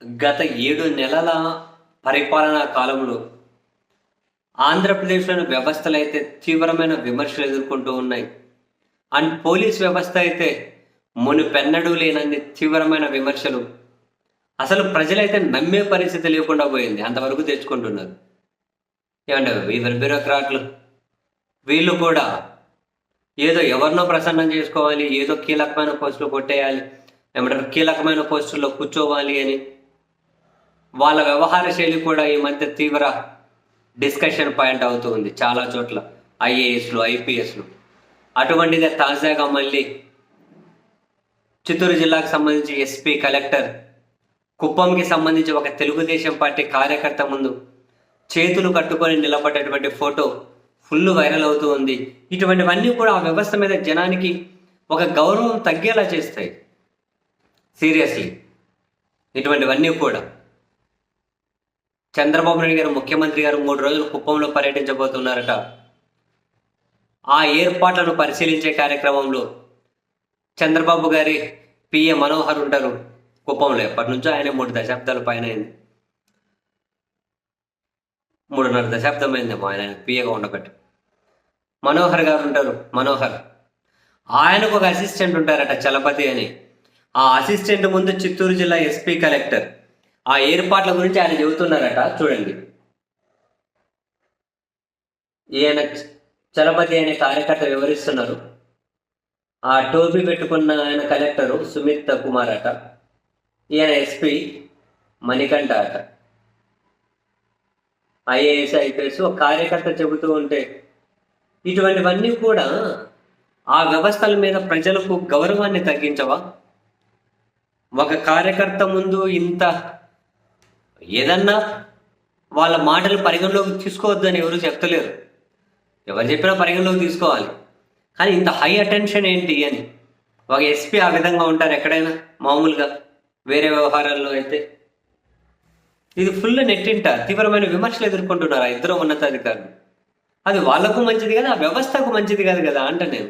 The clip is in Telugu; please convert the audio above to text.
గత 7 నెలల పరిపాలనా కాలంలో ఆంధ్రప్రదేశ్‌లోని వ్యవస్థలైతే తీవ్రమైన విమర్శలు ఎదుర్కొంటూ ఉన్నాయి. అండ్ పోలీస్ వ్యవస్థ అయితే మునుపెన్నడూ లేనన్ని తీవ్రమైన విమర్శలు. అసలు ప్రజలైతే నమ్మే పరిస్థితి లేకుండా పోయింది. అంతవరకు తెచ్చుకుంటున్నారు. ఏమంటే వీరు బ్యూరోక్రాట్లు వీళ్ళు కూడా ఏదో ఎవరినో ప్రసన్నం చేసుకోవాలి, ఏదో కీలకమైన పోస్టులు కొట్టేయాలి, ఏమంటారు కీలకమైన పోస్టుల్లో కూర్చోవాలి అని వాళ్ళ వ్యవహార శైలి కూడా ఈ మధ్య తీవ్ర డిస్కషన్ పాయింట్ అవుతూ ఉంది చాలా చోట్ల. ఐఏఎస్లు, ఐపీఎస్లు. అటువంటిదే తాజాగా మళ్ళీ చిత్తూరు జిల్లాకు సంబంధించి ఎస్పీ, కలెక్టర్, కుప్పంకి సంబంధించి ఒక తెలుగుదేశం పార్టీ కార్యకర్త ముందు చేతులు కట్టుకొని నిలబడేటువంటి ఫోటో ఫుల్ వైరల్ అవుతూ ఉంది. ఇటువంటివన్నీ కూడా ఆ వ్యవస్థ మీద జనానికి ఒక గౌరవం తగ్గేలా చేస్తాయి. సీరియస్లీ ఇటువంటివన్నీ కూడా చంద్రబాబు నాయుడు గారు, ముఖ్యమంత్రి గారు 3 రోజులు కుప్పంలో పర్యటించబోతున్నారట. ఆ ఏర్పాట్లను పరిశీలించే కార్యక్రమంలో చంద్రబాబు గారి పిఏ మనోహర్ ఉంటారు కుప్పంలో. ఎప్పటి నుంచో ఆయన 3 దశాబ్దాల పైన అయింది. 3.5 దశాబ్దం అయిందేమో ఆయన పిఏగా ఉండబట్టి. మనోహర్ గారు ఉంటారు. మనోహర్ ఆయనకు ఒక అసిస్టెంట్ ఉంటారట, చలపతి అని. ఆ అసిస్టెంట్ ముందు చిత్తూరు జిల్లా ఎస్పీ, కలెక్టర్ ఆ ఏర్పాట్ల గురించి ఆయన చెబుతున్నారట. చూడండి, ఈయన చలపతి అనే కార్యకర్త వివరిస్తున్నారు. ఆ టోపీ పెట్టుకున్న ఆయన కలెక్టరు సుమిత్ కుమార్ అట. ఈయన ఎస్పీ మణికంఠ అట. ఐఏఎస్, ఐపీఎస్ ఒక కార్యకర్త చెబుతూ ఉంటే ఇటువంటివన్నీ కూడా ఆ వ్యవస్థల మీద ప్రజలకు గౌరవాన్ని తగ్గించవా? ఒక కార్యకర్త ముందు ఇంత ఏదన్నా వాళ్ళ మాటలు పరిగణలోకి తీసుకోవద్దని ఎవరు చెప్తలేరు. ఎవరు చెప్పినా పరిగణలోకి తీసుకోవాలి. కానీ ఇంత హై అటెన్షన్ ఏంటి అని ఒక ఎస్పీ ఆ విధంగా ఉంటారు ఎక్కడైనా మామూలుగా వేరే వ్యవహారాల్లో అయితే. ఇది ఫుల్ నెట్టింట తీవ్రమైన విమర్శలు ఎదుర్కొంటున్నారు ఆ ఇద్దరు ఉన్నతాధికారులు. అది వాళ్లకు మంచిది కదా, ఆ వ్యవస్థకు మంచిది కాదు కదా అంట నేను.